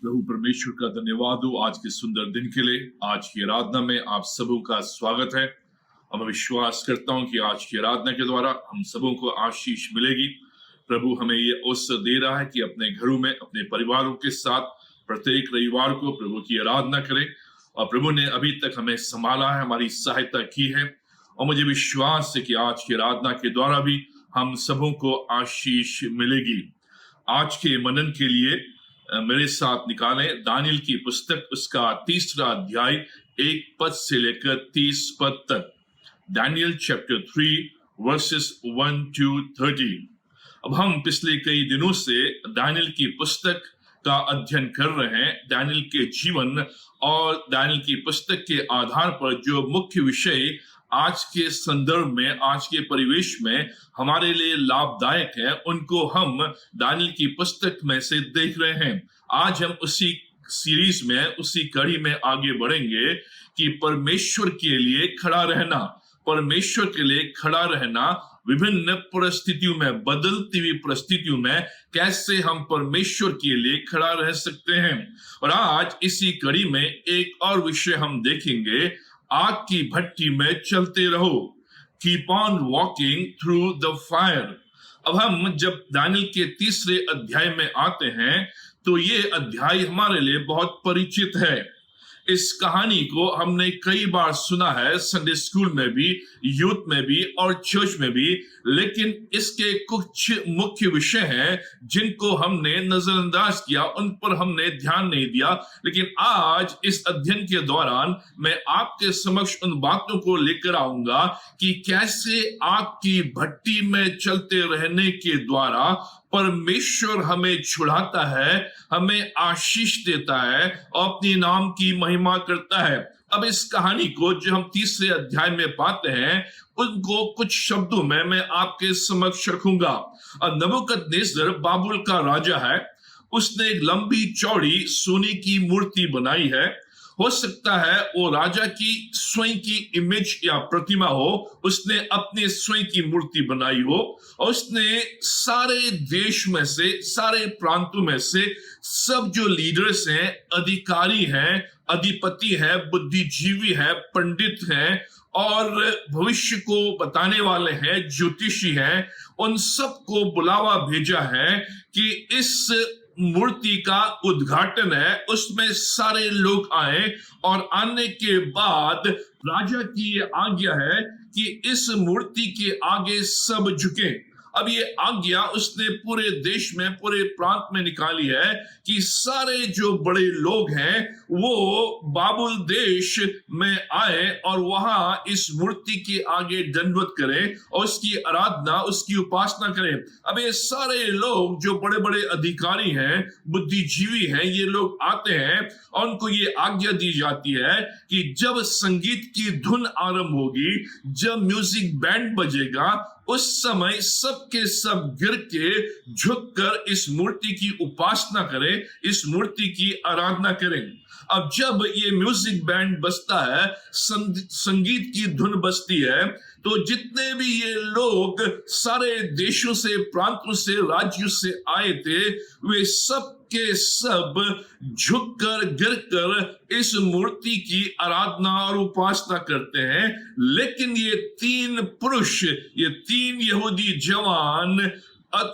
प्रभु परमेश्वर का धन्यवाद हो आज के सुंदर दिन के लिए। आज की आराधना में आप सबों का स्वागत है और मैं विश्वास करता हूं कि आज की आराधना के द्वारा हम सबों को आशीष मिलेगी। प्रभु हमें ये अवसर दे रहा है कि अपने घरों में अपने परिवारों के साथ प्रत्येक रविवार को प्रभु की आराधना करें और प्रभु ने अभी तक हमें संभाला है, हमारी सहायता की है और मुझे विश्वास है कि आज की आराधना के द्वारा भी हम सबों को आशीष मिलेगी। आज के मनन के लिए मेरे साथ निकालें दानियल की पुस्तक उसका 3 अध्याय 1 पद से लेकर 30 पद तक। Daniel chapter 3 verses 1 to 30। अब हम पिछले कई दिनों से दानियल की पुस्तक का अध्ययन कर रहे हैं। दानियल के जीवन और दानियल की पुस्तक के आधार पर जो मुख्य विषय आज के संदर्भ में, आज के परिवेश में हमारे लिए लाभदायक है, उनको हम दानियल की पुस्तक में से देख रहे हैं। आज हम उसी सीरीज में, उसी कड़ी में आगे बढ़ेंगे कि परमेश्वर के लिए खड़ा रहना, परमेश्वर के लिए खड़ा रहना विभिन्न परिस्थितियों में, बदलती हुई परिस्थितियों में कैसे हम परमेश्वर के लिए खड़ा रह सकते हैं। और आज इसी कड़ी में एक और विषय हम देखेंगे, आग की भट्टी में चलते रहो, keep on walking through the fire. अब हम जब दानियल के 3 अध्याय में आते हैं तो ये अध्याय हमारे लिए बहुत परिचित है। इस कहानी को हमने कई बार सुना है, संडे स्कूल में भी, यूथ में भी और चर्च में भी, लेकिन इसके कुछ मुख्य विषय हैं जिनको हमने नजरअंदाज किया, उन पर हमने ध्यान नहीं दिया। लेकिन आज इस अध्ययन के दौरान मैं आपके समक्ष उन बातों को लेकर आऊंगा कि कैसे आग की भट्टी में चलते रहने के द्वारा परमेश्वर हमें छुड़ाता है, हमें आशीष देता है और अपने नाम की महिमा करता है। अब इस कहानी को जो हम 3 अध्याय में पाते हैं, उनको कुछ शब्दों में मैं आपके समक्ष रखूंगा। नबूकदनेस्सर बाबुल का राजा है, उसने एक लंबी चौड़ी सोने की मूर्ति बनाई है। हो सकता है वो राजा की स्वयं की इमेज या प्रतिमा हो, उसने अपने स्वयं की मूर्ति बनाई हो और उसने सारे देश में से, सारे प्रांतों में से सब जो लीडर्स हैं, अधिकारी हैं, अधिपति हैं, बुद्धिजीवी हैं, पंडित हैं और भविष्य को बताने वाले हैं, ज्योतिषी हैं, उन सबको बुलावा भेजा है कि इस मूर्ति का उद्घाटन है, उसमें सारे लोग आए और आने के बाद राजा की ये आज्ञा है कि इस मूर्ति के आगे सब झुके। अब ये आज्ञा उसने पूरे देश में, पूरे प्रांत में निकाली है कि सारे जो बड़े लोग हैं वो बाबुल देश में आए और वहां इस मूर्ति के आगे दंडवत करें और उसकी आराधना, उसकी उपासना करें। अब ये सारे लोग जो बड़े बड़े अधिकारी हैं, बुद्धिजीवी हैं, ये लोग आते हैं और उनको ये आज्ञा दी जाती है कि जब संगीत की धुन आरंभ होगी, जब म्यूजिक बैंड बजेगा, उस समय सब के सब गिर के झुककर इस मूर्ति की उपासना करें, इस मूर्ति की आराधना करें। अब जब ये म्यूजिक बैंड बजता है, संगीत की धुन बजती है, तो जितने भी ये लोग सारे देशों से, प्रांतों से, राज्यों से आए थे, वे सब के सब झुककर, गिरकर इस मूर्ति की आराधना और उपासना करते हैं। लेकिन ये 3 पुरुष, ये 3 यहूदी जवान,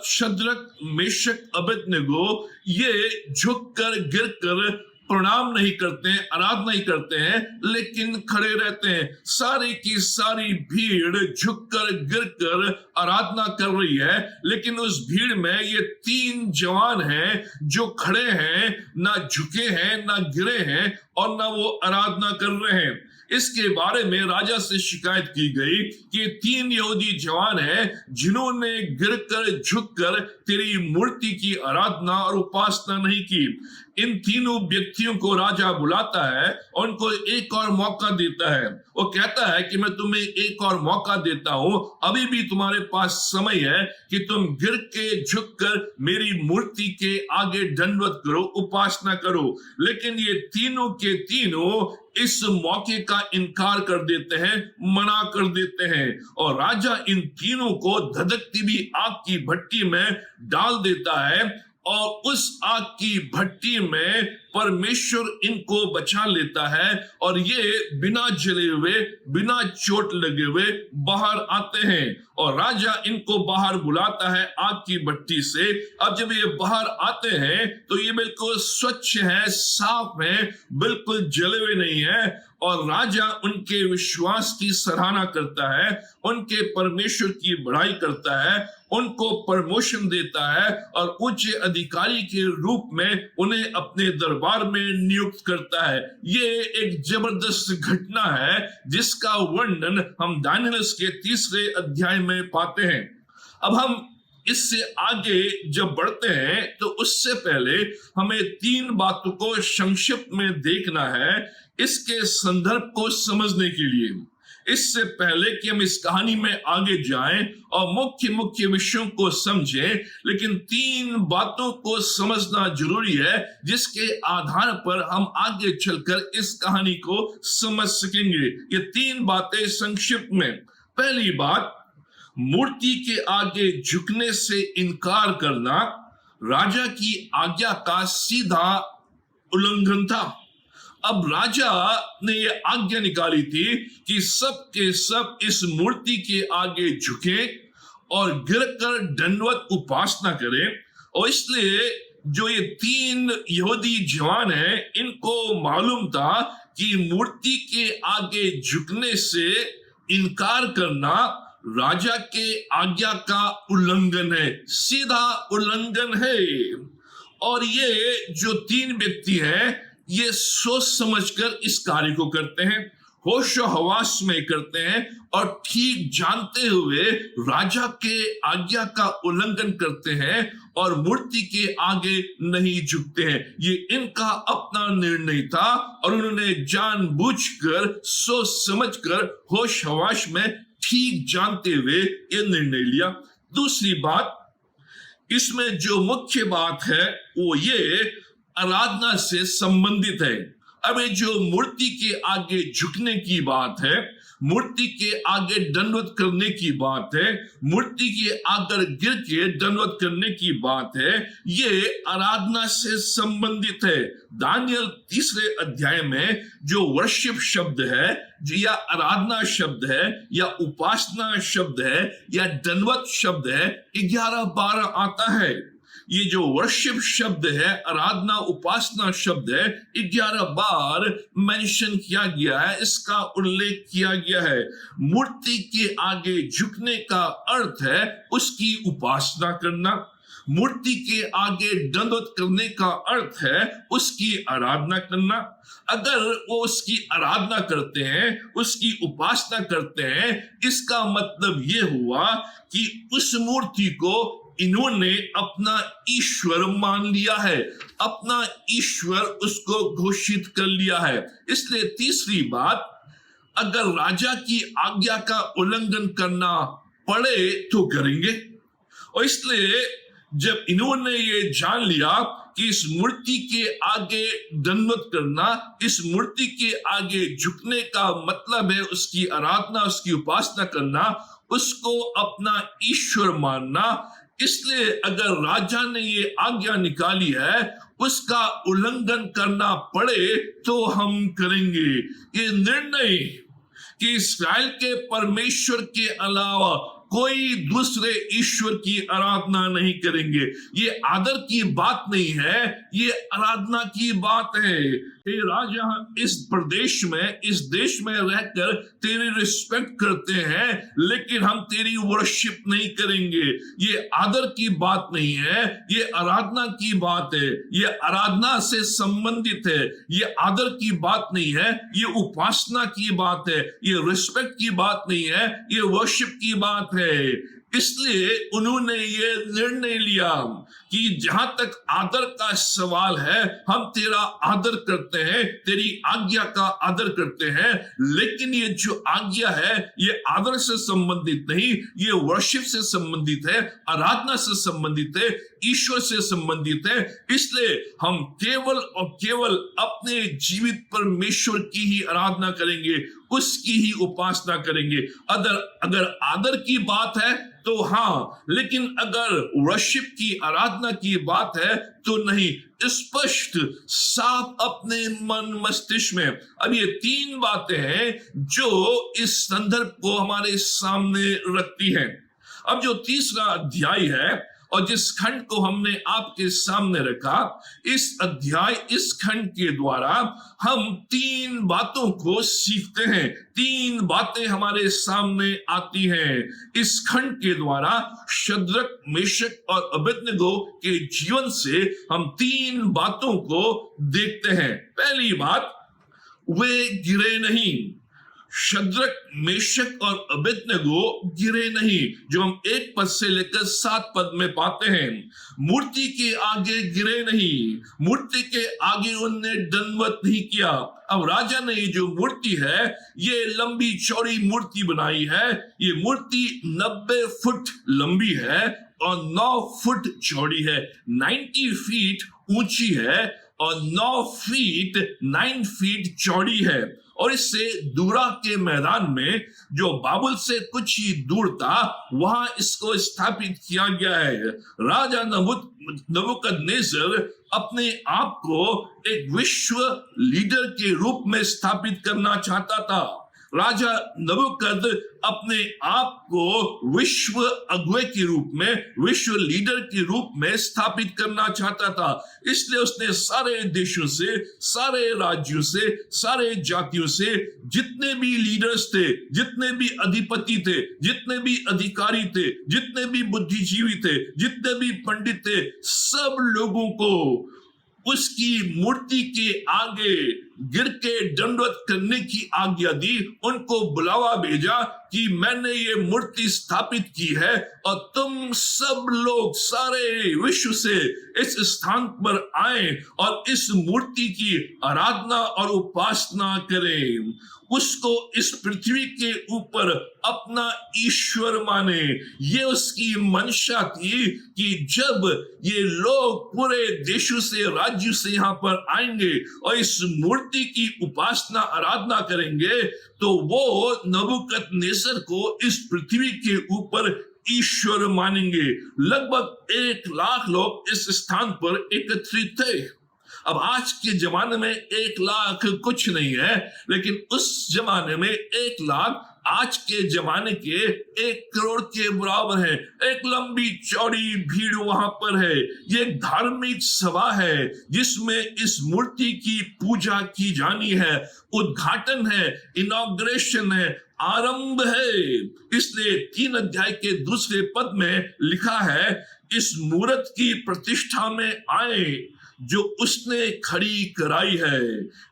शद्रक, मेशक, अबेदनगो, ये झुककर, गिरकर प्रणाम नहीं करते हैं, आराधना नहीं करते हैं, लेकिन खड़े रहते हैं। सारी की सारी भीड़ झुककर, गिरकर आराधना कर रही है, लेकिन उस भीड़ में ये 3 जवान हैं जो खड़े हैं, ना झुके हैं, ना गिरे हैं और ना वो आराधना कर रहे हैं। इसके बारे में राजा से शिकायत की गई कि 3 यहूदी जवान हैं जिन्होंने गिरकर, झुककर तेरी मूर्ति की आराधना और उपासना नहीं की। इन तीनों व्यक्तियों को राजा बुलाता है और उनको एक और मौका देता है। वो कहता है कि मैं तुम्हें एक और मौका देता हूं, अभी भी तुम्हारे पास समय है कि तुम गिर के, झुककर मेरी मूर्ति के आगे दंडवत करो, उपासना करो। लेकिन ये तीनों के तीनों इस मौके का इनकार कर देते हैं, मना कर देते हैं और राजा इन तीनों को धधकती हुई आग की भट्टी में डाल देता है और उस आग की भट्टी में परमेश्वर इनको बचा लेता है और ये बिना जले हुए, बिना चोट लगे हुए बाहर आते हैं और राजा इनको बाहर बुलाता है आग की भट्टी से। अब जब ये बाहर आते हैं तो ये बिल्कुल स्वच्छ है, साफ है, बिल्कुल जले हुए नहीं है और राजा उनके विश्वास की सराहना करता है, उनके परमेश्वर की बड़ाई करता है, उनको प्रमोशन देता है और उच्च अधिकारी के रूप में उन्हें अपने दरबार में नियुक्त करता है। ये एक जबरदस्त घटना है जिसका वर्णन हम दानियेल के 3 अध्याय में पाते हैं। अब हम इससे आगे जब बढ़ते हैं तो उससे पहले हमें 3 बातों को संक्षिप्त में देखना है इसके संदर्भ को समझने के लिए। इससे पहले कि हम इस कहानी में आगे जाएं और मुख्य विषयों को समझें, लेकिन 3 बातों को समझना जरूरी है जिसके आधार पर हम आगे चलकर इस कहानी को समझ सकेंगे। ये 3 बातें संक्षिप्त में। पहली बात, मूर्ति के आगे झुकने से इनकार करना राजा की आज्ञा का सीधा उल्लंघन था। अब राजा ने ये आज्ञा निकाली थी कि सब के सब इस मूर्ति के आगे झुके और गिरकर दंडवत उपासना करें। और इसलिए जो ये 3 यहूदी जवान हैं, इनको मालूम था कि मूर्ति के आगे झुकने से इनकार करना राजा के आज्ञा का उल्लंघन है, सीधा उल्लंघन है। और ये जो 3 व्यक्ति हैं ये सोच समझकर इस कार्य को करते हैं, होशो हवास में करते हैं और ठीक जानते हुए राजा के आज्ञा का उल्लंघन करते हैं और मूर्ति के आगे नहीं झुकते हैं। ये इनका अपना निर्णय था और उन्होंने जानबूझकर, सोच समझकर, होश हवास में ठीक जानते हुए ये निर्णय लिया। दूसरी बात, इसमें जो मुख्य बात है वो ये आराधना से संबंधित है। अब ये जो मूर्ति के आगे झुकने की बात है, मूर्ति के आगे दंडवत करने की बात है, मूर्ति के आगे गिर के दंडवत करने की बात है, ये आराधना से संबंधित है। दानियेल 3 अध्याय में जो वर्शिप शब्द है या आराधना शब्द है या उपासना शब्द है या दंडवत शब्द है 11-12 आता है। ये जो वर्शिप शब्द है, आराधना उपासना शब्द है, 11 बार मेंशन किया गया है, इसका उल्लेख किया गया है। मूर्ति के आगे झुकने का अर्थ है उसकी उपासना करना, मूर्ति के आगे दंडवत करने का अर्थ है उसकी आराधना करना। अगर वो उसकी आराधना करते हैं, उसकी उपासना करते हैं, इसका मतलब ये हुआ कि उस मूर्ति को इन्होंने अपना ईश्वर मान लिया है, अपना ईश्वर उसको घोषित कर लिया है। इसलिए तीसरी बात, अगर राजा की आज्ञा का उल्लंघन करना पड़े तो करेंगे। और इसलिए जब इन्होंने ये जान लिया कि इस मूर्ति के आगे दंडवत करना, इस मूर्ति के आगे झुकने का मतलब है उसकी आराधना, उसकी उपासना करना, उसको अपना ईश्वर मानना, इसलिए अगर राजा ने ये आज्ञा निकाली है उसका उल्लंघन करना पड़े तो हम करेंगे। ये निर्णय कि इस्राएल के परमेश्वर के अलावा कोई दूसरे ईश्वर की आराधना नहीं करेंगे, ये आदर की बात नहीं है, ये आराधना की बात है। हे राजा, इस प्रदेश में, इस देश में रहकर तेरी रिस्पेक्ट करते हैं, लेकिन हम तेरी वर्शिप नहीं करेंगे। ये आदर की बात नहीं है, ये आराधना की बात है, ये आराधना से संबंधित है, ये आदर की बात नहीं है, ये उपासना की बात है, ये रिस्पेक्ट की बात नहीं है, ये वर्शिप की बात है। इसलिए उन्होंने ये निर्णय लिया कि जहां तक आदर का सवाल है, हम तेरा आदर करते हैं, तेरी आज्ञा का आदर करते हैं, लेकिन ये जो आज्ञा है ये आदर से संबंधित नहीं, ये वर्शिप से संबंधित है, आराधना से संबंधित है, ईश्वर से संबंधित है। इसलिए हम केवल और केवल अपने जीवित परमेश्वर की ही आराधना करेंगे, उसकी ही उपासना करेंगे। अगर आदर की बात है तो हाँ, लेकिन अगर वर्शिप की, आराधना आराधना की बात है तो नहीं, स्पष्ट साफ अपने मन मस्तिष्क में। अब ये 3 बातें हैं जो इस संदर्भ को हमारे सामने रखती हैं। अब जो तीसरा अध्याय है और जिस खंड को हमने आपके सामने रखा, इस अध्याय इस खंड के द्वारा हम 3 बातों को सीखते हैं। 3 बातें हमारे सामने आती हैं। इस खंड के द्वारा शद्रक, मेशक और अबेदनगो के जीवन से हम 3 बातों को देखते हैं। पहली बात, वे गिरे नहीं। शद्रक, मेशक और अबेदनगो गिरे नहीं, जो हम 1 पद से लेकर 7 पद में पाते हैं। मूर्ति के आगे गिरे नहीं, मूर्ति के आगे उनने दंडवत नहीं किया। अब राजा ने ये जो मूर्ति है, ये लंबी चौड़ी मूर्ति बनाई है। ये मूर्ति 90 फुट लंबी है और 9 फुट चौड़ी है, 90 फीट ऊंची है और 9 फीट चौड़ी है। और इससे दूरा के मैदान में, जो बाबुल से कुछ ही दूर था, वहां इसको स्थापित किया गया है। राजा नबूकदनेस्सर अपने आप को एक विश्व लीडर के रूप में स्थापित करना चाहता था। राजा नबूकद अपने आप को विश्व अगुवे के रूप में, विश्व लीडर के रूप में स्थापित करना चाहता था। इसलिए उसने सारे देशों से, सारे राज्यों से, सारे जातियों से जितने भी लीडर्स थे, जितने भी अधिपति थे, जितने भी अधिकारी थे, जितने भी बुद्धिजीवी थे, जितने भी पंडित थे, सब लोगों को उसकी मूर्ति के आगे गिर के दंडवत करने की आज्ञा दी। उनको बुलावा भेजा कि मैंने ये मूर्ति स्थापित की है और तुम सब लोग सारे विश्व से इस स्थान पर आए और इस मूर्ति की आराधना और उपासना करें, उसको इस पृथ्वी के ऊपर अपना ईश्वर माने। ये उसकी मंशा थी कि जब ये लोग पूरे देशों से, राज्यों से यहाँ पर आएंगे और इस मूर्ति की उपासना आराधना करेंगे, तो वो नबूकदनेस्सर को इस पृथ्वी के ऊपर ईश्वर मानेंगे। लगभग 1 लाख लोग इस स्थान पर एकत्रित थे। अब आज के जमाने में 1 लाख कुछ नहीं है, लेकिन उस जमाने में 1 लाख आज के जमाने के 1 करोड़ के बराबर है। एक लंबी चौड़ी भीड़ वहां पर है। ये एक धार्मिक सभा है जिसमें इस मूर्ति की पूजा की जानी है। उद्घाटन है, इनॉग्रेशन है, आरंभ है। इसलिए 3 अध्याय के दूसरे पद में लिखा है, इस मूर्त की प्रतिष्ठा में आए जो उसने खड़ी कराई है।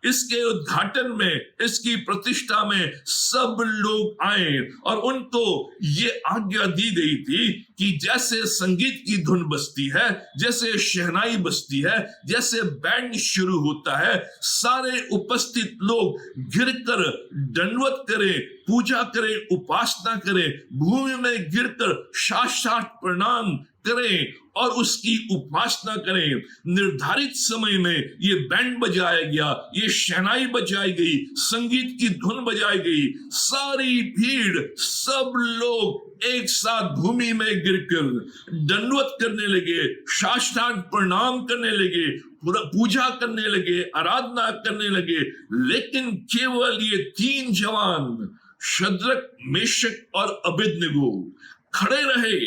इसके उद्घाटन में, इसकी प्रतिष्ठा में सब लोग आए और उनको ये आज्ञा दी गई थी कि जैसे संगीत की धुन बजती है, जैसे शहनाई बजती है, जैसे बैंड शुरू होता है, सारे उपस्थित लोग गिरकर दंडवत करें, पूजा करें, उपासना करें, भूमि में गिरकर साष्टांग प्रणाम करें और उसकी उपासना करें। निर्धारित समय में ये बैंड बजाया गया, ये शहनाई बजाई गई, संगीत की धुन बजाई गई। सारी भीड़, सब लोग एक साथ भूमि में गिरकर दंडवत करने लगे, साष्टांग प्रणाम करने लगे, पूजा करने लगे, आराधना करने लगे। लेकिन केवल ये 3 जवान, शद्रक, मेशक और अबेदनगो, खड़े रहे।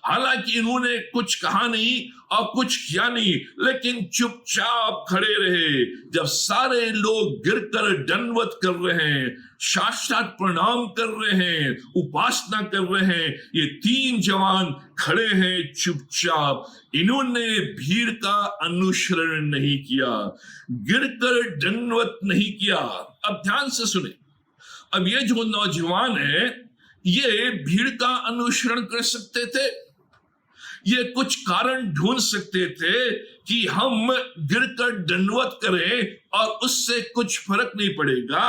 हालांकि इन्होंने कुछ कहा नहीं और कुछ किया नहीं, लेकिन चुपचाप खड़े रहे। जब सारे लोग गिरकर दंडवत कर रहे हैं, साष्टांग प्रणाम कर रहे हैं, उपासना कर रहे हैं, ये 3 जवान खड़े हैं चुपचाप। इन्होंने भीड़ का अनुसरण नहीं किया, गिरकर दंडवत नहीं किया। अब ध्यान से सुने, अब ये जो नौजवान है, ये भीड़ का अनुसरण कर सकते थे। ये कुछ कारण ढूंढ सकते थे कि हम गिरकर दंडवत करें और उससे कुछ फर्क नहीं पड़ेगा,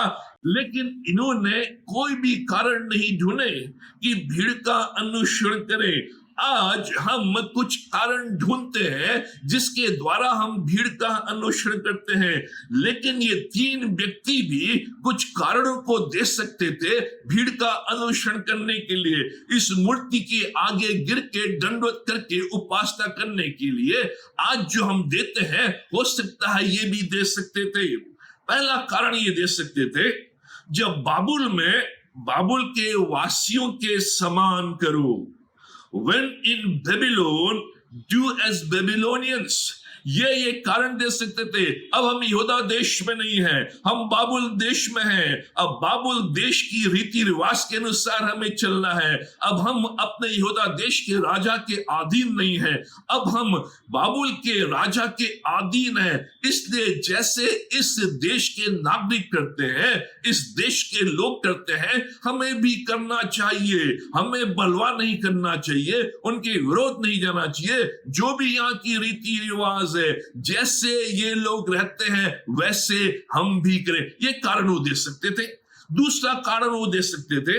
लेकिन इन्होंने कोई भी कारण नहीं ढूंढे कि भीड़ का अनुसरण करें। आज हम कुछ कारण ढूंढते हैं जिसके द्वारा हम भीड़ का अनुसरण करते हैं, लेकिन ये तीन व्यक्ति भी कुछ कारणों को दे सकते थे भीड़ का अनुसरण करने के लिए, इस मूर्ति के आगे गिर के दंडवत करके उपासना करने के लिए। आज जो हम देते हैं हो सकता है ये भी दे सकते थे। पहला कारण ये दे सकते थे, जब बाबुल के वासियों के समान करो। When in Babylon, do as Babylonians. ये कारण दे सकते थे। अब हम यहूदा देश में नहीं है, हम बाबुल देश में हैं। अब बाबुल देश की रीति रिवाज के अनुसार हमें चलना है। अब हम अपने यहूदा देश के राजा के अधीन नहीं है, अब हम बाबुल के राजा के अधीन है। इसलिए जैसे इस देश के नागरिक करते हैं, इस देश के लोग करते हैं, हमें भी करना चाहिए। हमें बलवा नहीं करना चाहिए, उनके विरोध नहीं जाना चाहिए। जो भी यहाँ की रीति रिवाज है, जैसे ये लोग रहते हैं वैसे हम भी करें। ये कारण वो दे सकते थे। दूसरा कारण वो दे सकते थे,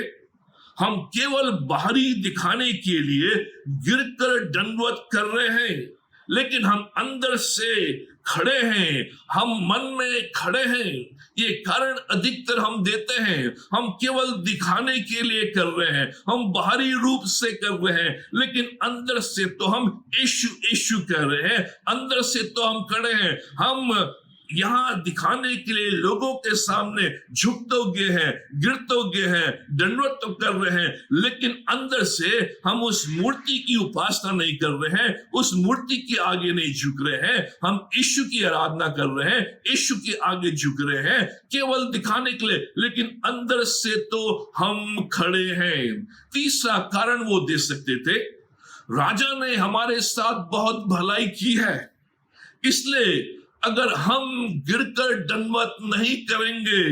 हम केवल बाहरी दिखाने के लिए गिरकर दंडवत कर रहे हैं, लेकिन हम अंदर से खड़े हैं, हम मन में खड़े हैं। ये कारण अधिकतर हम देते हैं। हम केवल दिखाने के लिए कर रहे हैं, हम बाहरी रूप से कर रहे हैं, लेकिन अंदर से तो हम यीशु यीशु कर रहे हैं। अंदर से तो हम खड़े हैं, हम यहाँ दिखाने के लिए लोगों के सामने झुकते हैं, गिरते हैं, दंडवत तो कर रहे हैं, लेकिन अंदर से हम उस मूर्ति की उपासना नहीं कर रहे हैं, उस मूर्ति के आगे नहीं झुक रहे हैं। हम यीशु की आराधना कर रहे हैं, यीशु के आगे झुक रहे हैं, केवल दिखाने के लिए, लेकिन अंदर से तो हम खड़े हैं। तीसरा कारण वो दे सकते थे, राजा ने हमारे साथ बहुत भलाई की है, इसलिए अगर हम गिरकर दंडवत नहीं करेंगे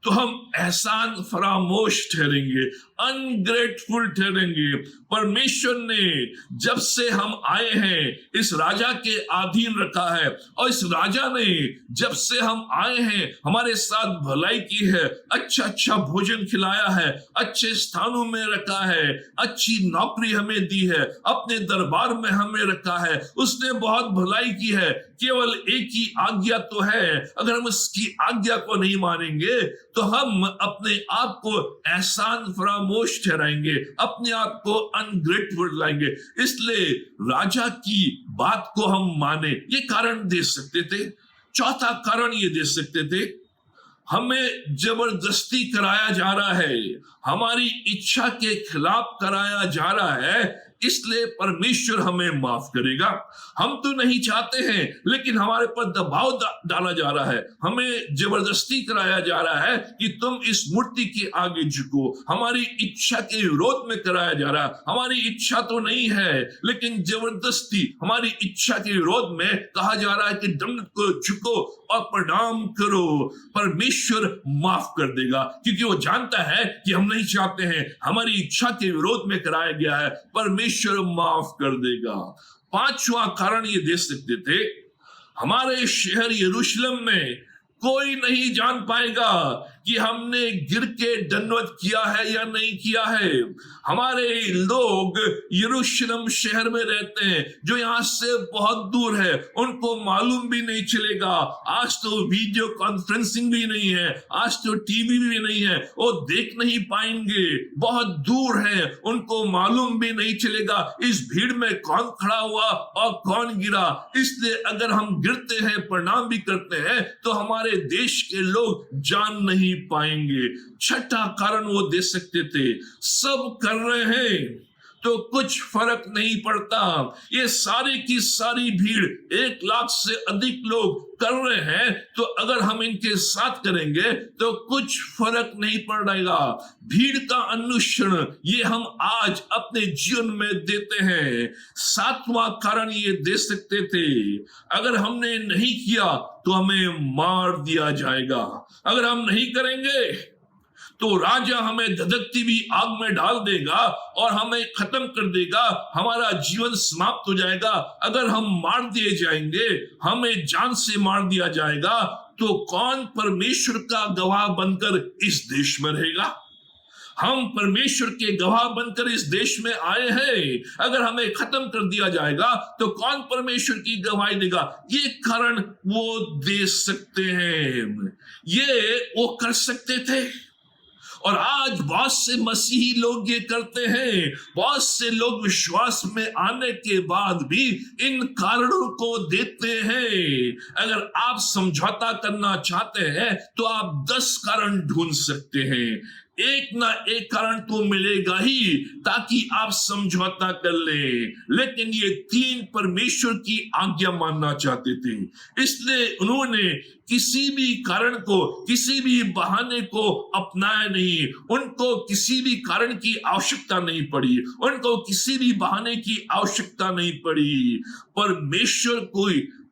तो हम एहसान फरामोश ठहरेंगे, अनग्रेटफुल ठहरेंगे। परमेश्वर ने जब से हम आए हैं इस राजा के अधीन रखा है, और इस राजा ने जब से हम आए हैं हमारे साथ भलाई की है, अच्छा अच्छा भोजन खिलाया है, अच्छे स्थानों में रखा है, अच्छी नौकरी हमें दी है, अपने दरबार में हमें रखा है, उसने बहुत भलाई की है। केवल एक ही आज्ञा तो है, अगर हम उसकी आज्ञा को नहीं मानेंगे तो हम अपने आप को एहसान फरामोश ठहराएंगे, अपने आप को अनग्रेटफुल लाएंगे। इसलिए राजा की बात को हम माने, ये कारण दे सकते थे। चौथा कारण ये दे सकते थे, हमें जबरदस्ती कराया जा रहा है, हमारी इच्छा के खिलाफ कराया जा रहा है, इसलिए परमेश्वर हमें माफ करेगा। हम तो नहीं चाहते हैं, लेकिन हमारे पर दबाव डाला जा रहा है, हमें जबरदस्ती कराया जा रहा है कि तुम इस मूर्ति के आगे झुको। हमारी इच्छा के विरोध में कराया जा रहा है, हमारी इच्छा तो नहीं है, लेकिन जबरदस्ती हमारी इच्छा के विरोध में कहा जा रहा है कि दंड को झुको और प्रणाम करो। परमेश्वर माफ कर देगा, क्योंकि वो जानता है कि हम नहीं चाहते हैं, हमारी इच्छा के विरोध में कराया गया है, परमेश्वर माफ कर देगा। पांचवा कारण ये दे सकते थे, हमारे शहर यरूशलेम में कोई नहीं जान पाएगा कि हमने गिर के दंडवत किया है या नहीं किया है। हमारे लोग यरूशलेम शहर में रहते हैं जो यहाँ से बहुत दूर है, उनको मालूम भी नहीं चलेगा। आज तो वीडियो कॉन्फ्रेंसिंग भी नहीं है, आज तो टीवी भी नहीं है, वो देख नहीं पाएंगे, बहुत दूर है, उनको मालूम भी नहीं चलेगा इस भीड़ में कौन खड़ा हुआ और कौन गिरा। इसलिए अगर हम गिरते हैं, प्रणाम भी करते हैं, तो हमारे देश के लोग जान नहीं पाएंगे। छठा कारण वो दे सकते थे, सब कर रहे हैं तो कुछ फर्क नहीं पड़ता। ये सारी की सारी भीड़ 1 लाख से अधिक लोग कर रहे हैं, तो अगर हम इनके साथ करेंगे तो कुछ फर्क नहीं पड़ेगा। भीड़ का अनुसरण ये हम आज अपने जीवन में देते हैं। 7वां कारण ये दे सकते थे, अगर हमने नहीं किया तो हमें मार दिया जाएगा। अगर हम नहीं करेंगे तो राजा हमें धधकती हुई आग में डाल देगा और हमें खत्म कर देगा, हमारा जीवन समाप्त हो जाएगा। अगर हम मार दिए जाएंगे, हमें जान से मार दिया जाएगा, तो कौन परमेश्वर का गवाह बनकर इस देश में रहेगा? हम परमेश्वर के गवाह बनकर इस देश में आए हैं। अगर हमें खत्म कर दिया जाएगा तो कौन परमेश्वर की गवाही देगा? ये कारण वो दे सकते हैं, ये वो कर सकते थे। और आज बहुत से मसीही लोग ये करते हैं। बहुत से लोग विश्वास में आने के बाद भी इन कारणों को देते हैं। अगर आप समझौता करना चाहते हैं तो आप 10 कारण ढूंढ सकते हैं। एक ना एक कारण तो मिलेगा ही ताकि आप समझौता कर ले। लेकिन ये 3 परमेश्वर की आज्ञा मानना चाहते थे, इसलिए उन्होंने किसी भी कारण को, किसी भी बहाने को अपनाया नहीं। उनको किसी भी कारण की आवश्यकता नहीं पड़ी, उनको किसी भी बहाने की आवश्यकता नहीं पड़ी।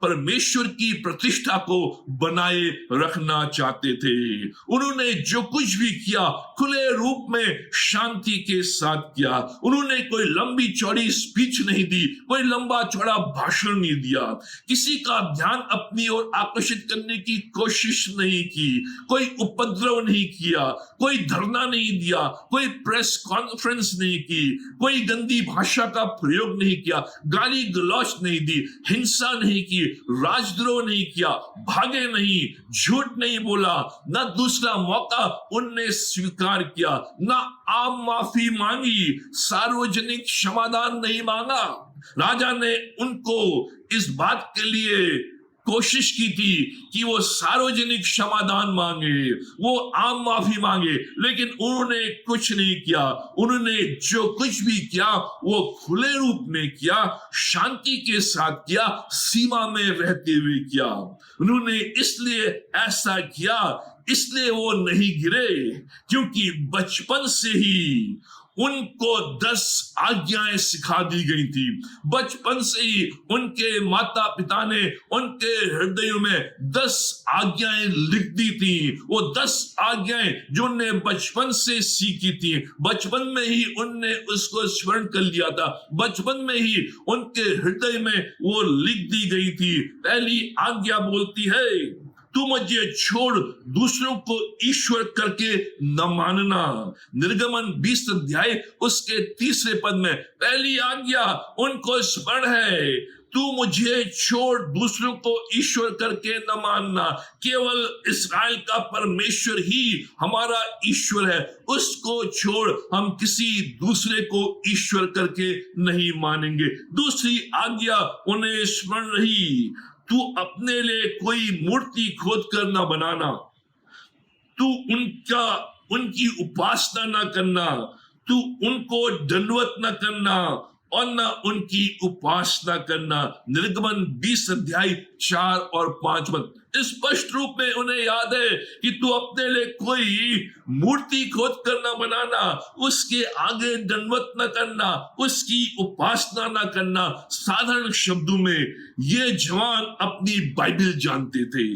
परमेश्वर की प्रतिष्ठा को बनाए रखना चाहते थे। उन्होंने जो कुछ भी किया खुले रूप में शांति के साथ किया। उन्होंने कोई लंबी चौड़ी स्पीच नहीं दी, कोई लंबा चौड़ा भाषण नहीं दिया, किसी का ध्यान अपनी ओर आकर्षित करने की कोशिश नहीं की, कोई उपद्रव नहीं किया, कोई धरना नहीं दिया, कोई प्रेस कॉन्फ्रेंस नहीं की, कोई गंदी भाषा का प्रयोग नहीं किया, गाली गलौच नहीं दी, हिंसा नहीं की, राजद्रोह नहीं किया, भागे नहीं, झूठ नहीं बोला, ना दूसरा मौका उनने स्वीकार किया, ना आम माफी मांगी, सार्वजनिक क्षमादान नहीं मांगा। राजा ने उनको इस बात के लिए कोशिश की थी कि वो सार्वजनिक क्षमादान मांगे, वो आम माफी मांगे, लेकिन उन्होंने कुछ नहीं किया। उन्होंने जो कुछ भी किया वो खुले रूप में किया, शांति के साथ किया, सीमा में रहते हुए किया। उन्होंने इसलिए ऐसा किया, इसलिए वो नहीं गिरे क्योंकि बचपन से ही उनको 10 आज्ञाएं सिखा दी गई थी। बचपन से ही उनके माता पिता ने उनके हृदयों में 10 आज्ञाएं लिख दी थी। वो 10 आज्ञाएं जो उनने बचपन से सीखी थी, बचपन में ही उनने उसको स्मरण कर लिया था, बचपन में ही उनके हृदय में वो लिख दी गई थी। पहली आज्ञा बोलती है, तू मुझे छोड़ दूसरों को ईश्वर करके न मानना। निर्गमन 20 अध्याय उसके 3 पद में पहली आज्ञा उनको स्मरण है, तू मुझे छोड़ दूसरों को ईश्वर करके न मानना। केवल इस्राएल का परमेश्वर ही हमारा ईश्वर है, उसको छोड़ हम किसी दूसरे को ईश्वर करके नहीं मानेंगे। दूसरी आज्ञा उन्हें स्मरण रही, तू अपने लिए कोई मूर्ति खोद कर न बनाना, तू उनकी उपासना न करना, तू उनको दंडवत न करना और न उनकी उपासना करना। निर्गमन 20 अध्याय 4 और 5 पद स्पष्ट रूप में उन्हें याद है कि तू अपने लिए कोई मूर्ति खोद कर न बनाना, उसके आगे दंडवत न करना, उसकी उपासना न करना। साधारण शब्दों में ये जवान अपनी बाइबल जानते थे,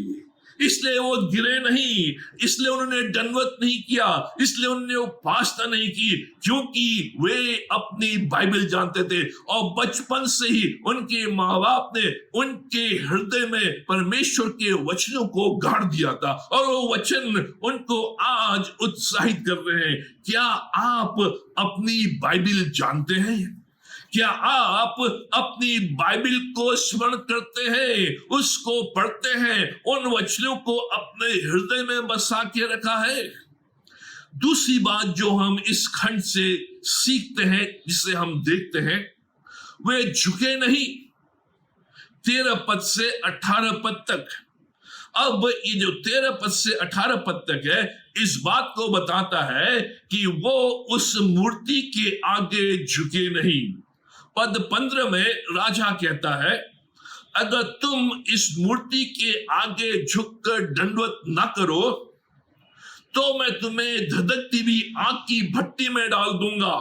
इसलिए वो गिरे नहीं, इसलिए उन्होंने दंडवत नहीं किया, इसलिए उन्होंने उपासना नहीं की, क्योंकि वे अपनी बाइबल जानते थे। और बचपन से ही उनके माँ बाप ने उनके हृदय में परमेश्वर के वचनों को गाड़ दिया था और वो वचन उनको आज उत्साहित कर रहे हैं। क्या आप अपनी बाइबल जानते हैं? क्या आप अपनी बाइबल को स्मरण करते हैं, उसको पढ़ते हैं, उन वचनों को अपने हृदय में बसा के रखा है? दूसरी बात जो हम इस खंड से सीखते हैं, जिसे हम देखते हैं, वे झुके नहीं। 13 पद से 18 पद तक। अब ये जो 13 पद से 18 पद तक है, इस बात को बताता है कि वो उस मूर्ति के आगे झुके नहीं। पद 15 में राजा कहता है, अगर तुम इस मूर्ति के आगे झुककर दंडवत ना करो तो मैं तुम्हें धधकती हुई आग की भट्टी में डाल दूंगा।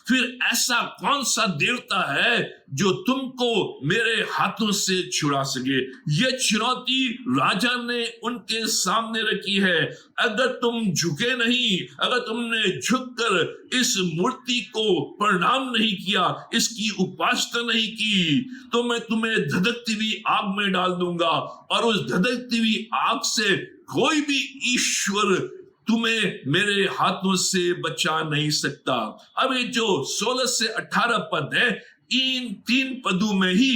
फिर ऐसा कौन सा देवता है जो तुमको मेरे हाथों से छुड़ा सके? ये चुनौती राजा ने उनके सामने रखी है। अगर तुम झुके नहीं, अगर तुमने झुककर इस मूर्ति को प्रणाम नहीं किया, इसकी उपासना नहीं की, तो मैं तुम्हें धधकती हुई आग में डाल दूंगा और उस धधकती हुई आग से कोई भी ईश्वर तुम्हें मेरे हाथों से बचा नहीं सकता। अब ये जो 16 से 18 पद है, इन 3 पदों में ही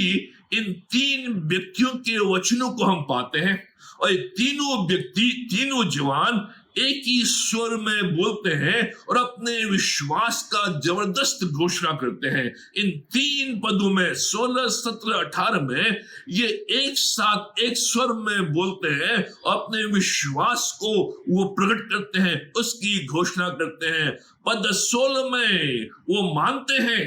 इन 3 व्यक्तियों के वचनों को हम पाते हैं, और ये तीनों व्यक्ति, तीनों जवान एक ही स्वर में बोलते हैं और अपने विश्वास का जबरदस्त घोषणा करते हैं। इन 3 पदों में 16, 17, 18 में ये एक साथ एक स्वर में बोलते हैं और अपने विश्वास को वो प्रकट करते हैं, उसकी घोषणा करते हैं। पद 16 में वो मानते हैं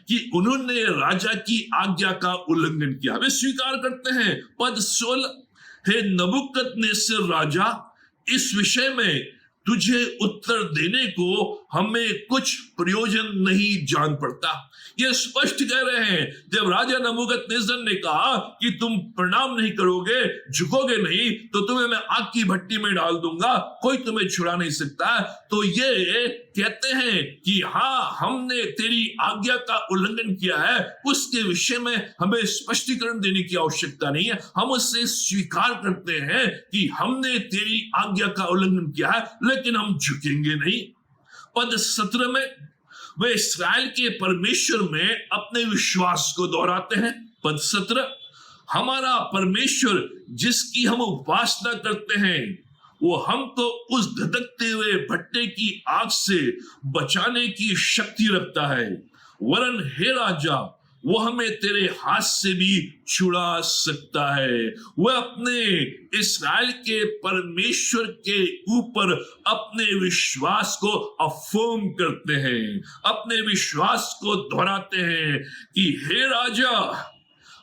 कि उन्होंने राजा की आज्ञा का उल्लंघन किया, वे स्वीकार करते हैं। पद 16, हे नबूकदनेस्सर राजा, इस विषय में तुझे उत्तर देने को हमें कुछ प्रयोजन नहीं जान पड़ता। ये स्पष्ट कह रहे हैं, जब राजा नबूकदनेस्सर ने कहा कि तुम प्रणाम नहीं करोगे, झुकोगे नहीं, तो तुम्हें मैं आग की भट्टी में डाल दूंगा, कोई तुम्हें छुड़ा नहीं सकता, तो ये कहते हैं कि हाँ, हमने तेरी आज्ञा का उल्लंघन किया है, उसके विषय में हमें स्पष्टीकरण देने की आवश्यकता नहीं है। हम उससे स्वीकार करते हैं कि हमने तेरी आज्ञा का उल्लंघन किया है, लेकिन हम झुकेंगे नहीं। पद 17 में वे इस्राएल के परमेश्वर में अपने विश्वास को दोहराते हैं। पद 17, हमारा परमेश्वर जिसकी हम उपासना करते हैं, वो हमको उस धधकते हुए भट्टे की आग से बचाने की शक्ति रखता है, वरन हे राजा, वो हमें तेरे हाथ से भी छुड़ा सकता है। वह अपने इस्राएल के परमेश्वर के ऊपर अपने विश्वास को अफर्म करते हैं, अपने विश्वास को दोहराते हैं कि हे राजा,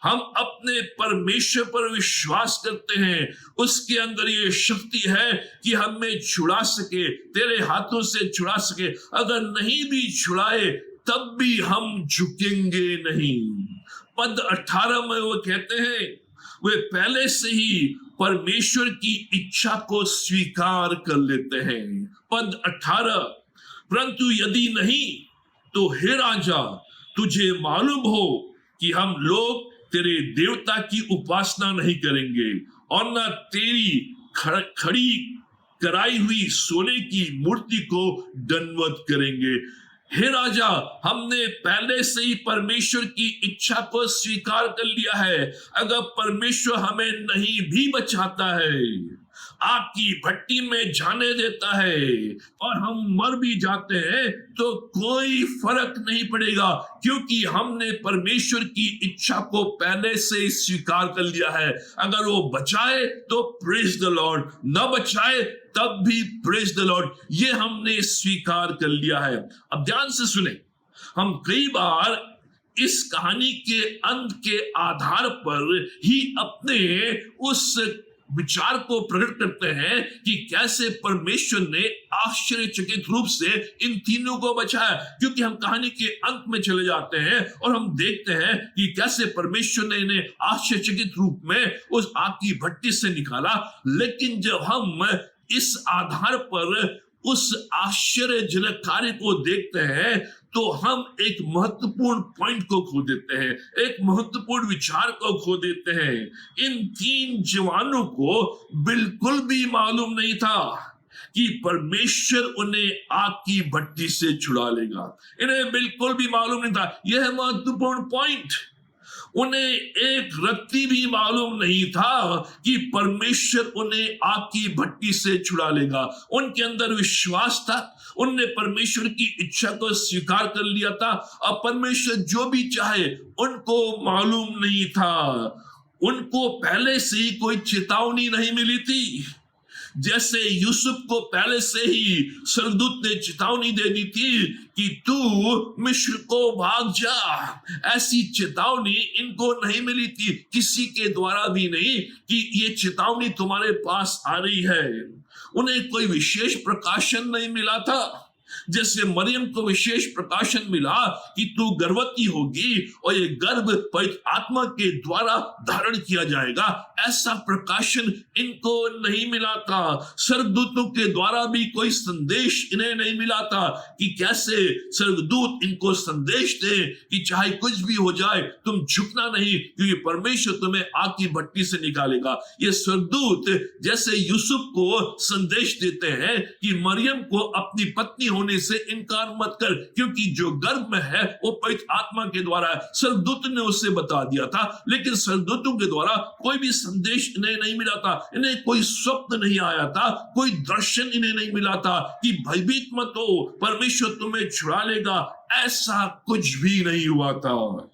हम अपने परमेश्वर पर विश्वास करते हैं, उसके अंदर ये शक्ति है कि हमें छुड़ा सके, तेरे हाथों से छुड़ा सके। अगर नहीं भी छुड़ाए तब भी हम झुकेंगे नहीं। पद 18 में वो कहते हैं, वे पहले से ही परमेश्वर की इच्छा को स्वीकार कर लेते हैं। पद 18, परंतु यदि नहीं तो हे राजा, तुझे मालूम हो कि हम लोग तेरे देवता की उपासना नहीं करेंगे और न तेरी खड़ी कराई हुई सोने की मूर्ति को दंडवत करेंगे। हे राजा, हमने पहले से ही परमेश्वर की इच्छा को स्वीकार कर लिया है। अगर परमेश्वर हमें नहीं भी बचाता है, आग की भट्टी में जाने देता है और हम मर भी जाते हैं, तो कोई फर्क नहीं पड़ेगा, क्योंकि हमने परमेश्वर की इच्छा को पहले से स्वीकार कर लिया है। अगर वो बचाए तो प्रेज द लॉर्ड, न बचाए तब भी प्रेज द लॉर्ड, ये हमने स्वीकार कर लिया है। अब ध्यान से सुने, हम कई बार इस कहानी के अंत के आधार पर ही अपने उस विचार को प्रकट करते हैं कि कैसे परमेश्वर ने आश्चर्यचकित रूप से इन तीनों को बचाया, क्योंकि हम कहानी के अंत में चले जाते हैं और हम देखते हैं कि कैसे परमेश्वर ने इन्हें आश्चर्यचकित रूप में उस आग की भट्टी से निकाला। लेकिन जब हम इस आधार पर उस आश्चर्यजनक कार्य को देखते हैं, तो हम एक महत्वपूर्ण पॉइंट को खो देते हैं, एक महत्वपूर्ण विचार को खो देते हैं। इन 3 जवानों को बिल्कुल भी मालूम नहीं था कि परमेश्वर उन्हें आग की भट्टी से छुड़ा लेगा। इन्हें बिल्कुल भी मालूम नहीं था। यह है महत्वपूर्ण पॉइंट। उन्हें एक रत्ती भी मालूम नहीं था कि परमेश्वर उन्हें आग की भट्टी से छुड़ा लेगा। उनके अंदर विश्वास था, उनने परमेश्वर की इच्छा को स्वीकार कर लिया था। अब परमेश्वर जो भी चाहे, उनको मालूम नहीं था। उनको पहले से ही कोई चेतावनी नहीं मिली थी। जैसे यूसुफ को पहले से ही स्वर्गदूत ने चेतावनी दे दी थी कि तू मिस्र को भाग जा, ऐसी चेतावनी इनको नहीं मिली थी, किसी के द्वारा भी नहीं, कि ये चेतावनी तुम्हारे पास आ रही है। उन्हें कोई विशेष प्रकाशन नहीं मिला था। जैसे मरियम को विशेष प्रकाशन मिला कि तू गर्भवती होगी और ये गर्भ पवित्र आत्मा के द्वारा धारण किया जाएगा, ऐसा प्रकाशन इनको नहीं मिला था। स्वर्गदूतों के द्वारा भी कोई संदेश इन्हें नहीं मिला था कि कैसे स्वर्गदूत इनको संदेश दे कि चाहे कुछ भी हो जाए तुम झुकना नहीं, क्योंकि परमेश्वर तुम्हें आग की भट्टी से निकालेगा। ये स्वर्गदूत जैसे यूसुफ को संदेश देते हैं कि मरियम को अपनी पत्नी होने से इनकार मत कर, क्योंकि जो गर्भ में है वो पवित्र आत्मा के द्वारा है। स्वर्गदूत ने उसे बता दिया था, लेकिन स्वर्गदूतों के द्वारा कोई भी संदेश इन्हें नहीं मिला था। इन्हें कोई स्वप्न नहीं आया था, कोई दर्शन इन्हें नहीं मिला था कि भयभीत मत हो, परमेश्वर तुम्हें छुड़ा लेगा। ऐसा कुछ भी नहीं हुआ था।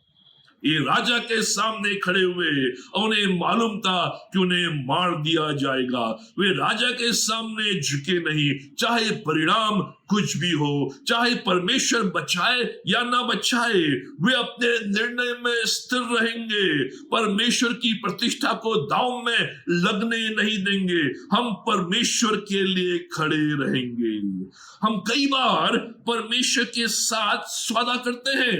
ये राजा के सामने खड़े हुए, उन्हें मालूम था कि उन्हें मार दिया जाएगा। वे राजा के सामने झुके नहीं, चाहे परिणाम कुछ भी हो, चाहे परमेश्वर बचाए या ना बचाए, वे अपने निर्णय में स्थिर रहेंगे। परमेश्वर की प्रतिष्ठा को दांव में लगने नहीं देंगे। हम परमेश्वर के लिए खड़े रहेंगे। हम कई बार परमेश्वर के साथ सौदा करते हैं।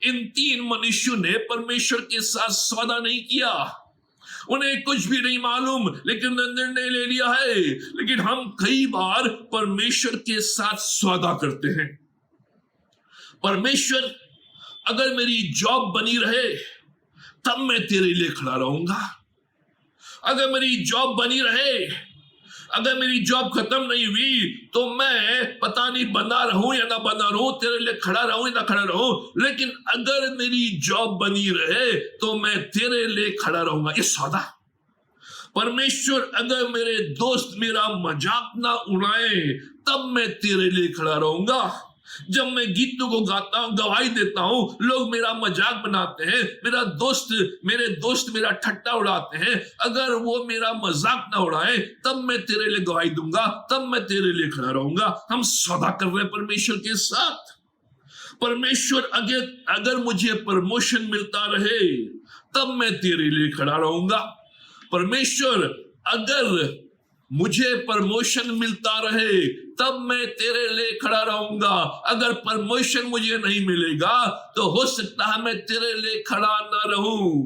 इन तीन मनुष्यों ने परमेश्वर के साथ सौदा नहीं किया, उन्हें कुछ भी नहीं मालूम, लेकिन निर्णय ले लिया है। लेकिन हम कई बार परमेश्वर के साथ सौदा करते हैं। परमेश्वर, अगर मेरी जॉब बनी रहे तब मैं तेरे लिए खड़ा रहूंगा। अगर मेरी जॉब बनी रहे, अगर मेरी जॉब खत्म नहीं हुई तो मैं पता नहीं बना रहूं या ना बना रहूं, तेरे लिए खड़ा रहूं या ना खड़ा रहूं, लेकिन अगर मेरी जॉब बनी रहे तो मैं तेरे लिए खड़ा रहूंगा। ये सौदा। परमेश्वर, अगर मेरे दोस्त मेरा मजाक ना उड़ाए तब मैं तेरे लिए खड़ा रहूंगा। जब मैं गीतों को गाता हूं, गवाही देता हूं, लोग मेरा मजाक बनाते हैं, मेरे दोस्त मेरा ठट्टा उड़ाते हैं, अगर वो मेरा मजाक ना उड़ाए तब मैं तेरे लिए गवाही दूंगा, तब मैं तेरे लिए खड़ा रहूंगा। हम सौदा कर रहे हैं परमेश्वर के साथ। परमेश्वर, अगर मुझे प्रमोशन मिलता रहे तब मैं तेरे लिए खड़ा रहूंगा। परमेश्वर, अगर मुझे प्रमोशन मिलता रहे तब मैं तेरे लिए खड़ा रहूंगा। अगर प्रमोशन मुझे नहीं मिलेगा तो हो सकता है मैं तेरे लिए खड़ा ना रहूं।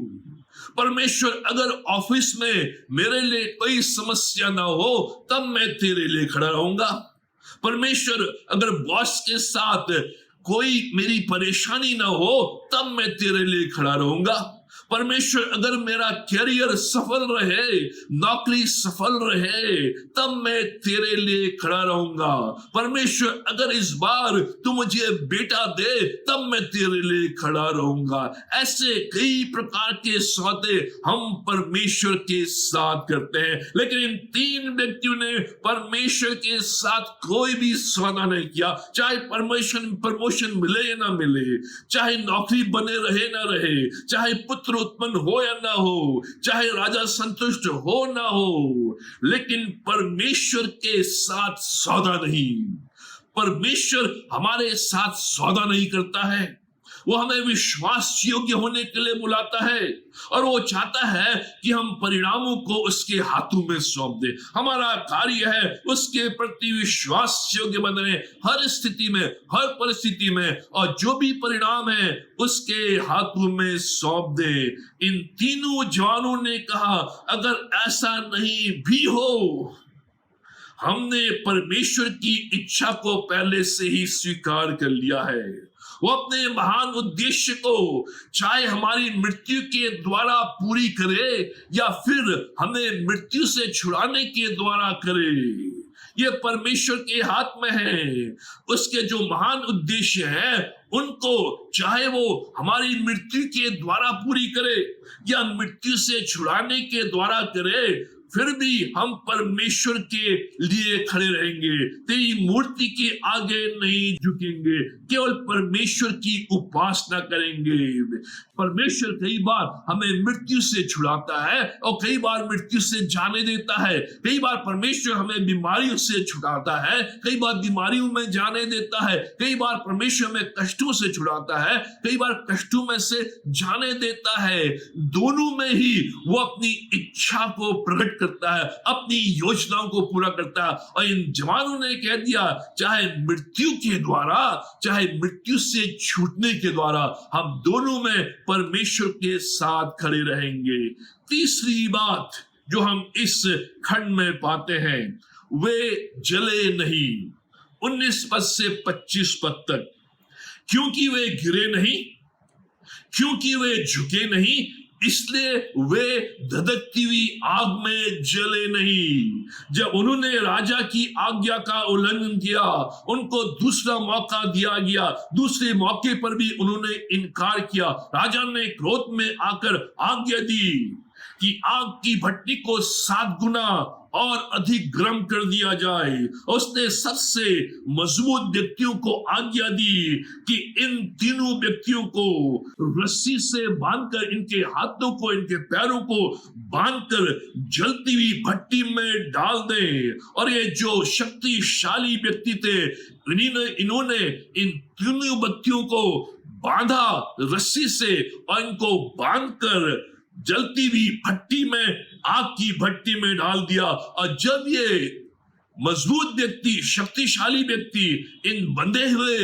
परमेश्वर, अगर ऑफिस में मेरे लिए कोई समस्या ना हो तब मैं तेरे लिए खड़ा रहूंगा। परमेश्वर, अगर बॉस के साथ कोई मेरी परेशानी ना हो तब मैं तेरे लिए खड़ा रहूंगा। परमेश्वर, अगर मेरा कैरियर सफल रहे, नौकरी सफल रहे, तब मैं तेरे लिए खड़ा रहूंगा। परमेश्वर, अगर इस बार तू मुझे बेटा दे तब मैं तेरे लिए खड़ा रहूंगा। ऐसे कई प्रकार के सौदे हम परमेश्वर के साथ करते हैं, लेकिन इन तीन व्यक्तियों ने परमेश्वर के साथ कोई भी सौदा नहीं किया। चाहे प्रमोशन मिले या ना मिले, चाहे नौकरी बने रहे ना रहे, चाहे पुत्र उत्पन्न हो या ना हो, चाहे राजा संतुष्ट हो ना हो, लेकिन परमेश्वर के साथ सौदा नहीं। परमेश्वर हमारे साथ सौदा नहीं करता है। वो हमें विश्वास योग्य होने के लिए बुलाता है और वो चाहता है कि हम परिणामों को उसके हाथों में सौंप दें। हमारा कार्य है उसके प्रति विश्वास योग्य बने हर स्थिति में, हर परिस्थिति में, और जो भी परिणाम है उसके हाथों में सौंप दे। इन तीनों जवानों ने कहा, अगर ऐसा नहीं भी हो, हमने परमेश्वर की इच्छा को पहले से ही स्वीकार कर लिया है। वो अपने महान उद्देश्य को चाहे हमारी मृत्यु के द्वारा पूरी करे या फिर हमें मृत्यु से छुड़ाने के द्वारा करे, ये परमेश्वर के हाथ में है। उसके जो महान उद्देश्य है उनको चाहे वो हमारी मृत्यु के द्वारा पूरी करे या मृत्यु से छुड़ाने के द्वारा करे, फिर भी हम परमेश्वर के लिए खड़े रहेंगे। तेरी मूर्ति के आगे नहीं झुकेंगे, केवल परमेश्वर की उपासना करेंगे। परमेश्वर कई बार हमें मृत्यु से छुड़ाता है और कई बार मृत्यु से जाने देता है। कई बार परमेश्वर हमें बीमारियों से छुड़ाता है, कई बार बीमारियों में जाने देता है। कई बार परमेश्वर हमें कष्टों से छुड़ाता है, कई बार कष्टों में से जाने देता है। दोनों में ही वो अपनी इच्छा को प्रकट करता है, अपनी योजनाओं को पूरा करता है। और इन जवानों ने कह दिया, चाहे मृत्यु के द्वारा, चाहे मृत्यु से छूटने के द्वारा, हम दोनों में परमेश्वर के साथ खड़े रहेंगे। तीसरी बात जो हम इस खंड में पाते हैं, वे जले नहीं। 19 पद से 25 पद तक, क्योंकि वे गिरे नहीं, क्योंकि वे झुके नहीं, इसलिए वे धधकती हुई आग में जले नहीं। जब उन्होंने राजा की आज्ञा का उल्लंघन किया, उनको दूसरा मौका दिया गया, दूसरे मौके पर भी उन्होंने इनकार किया। राजा ने क्रोध में आकर आज्ञा दी कि आग की भट्टी को 7 गुना और अधिक गर्म कर दिया जाए। उसने सबसे मजबूत व्यक्तियों को आज्ञा दी कि इन तीनों व्यक्तियों को रस्सी से बांधकर, इनके हाथों को, इनके पैरों को बांधकर जलती हुई भट्टी में डाल दें। और ये जो शक्तिशाली व्यक्ति थे, इन्होंने इन तीनों व्यक्तियों को बांधा रस्सी से और इनको बांधकर जलती हुई भट्टी में, आग की भट्टी में डाल दिया। और जब ये मजबूत व्यक्ति, शक्तिशाली व्यक्ति इन बंधे हुए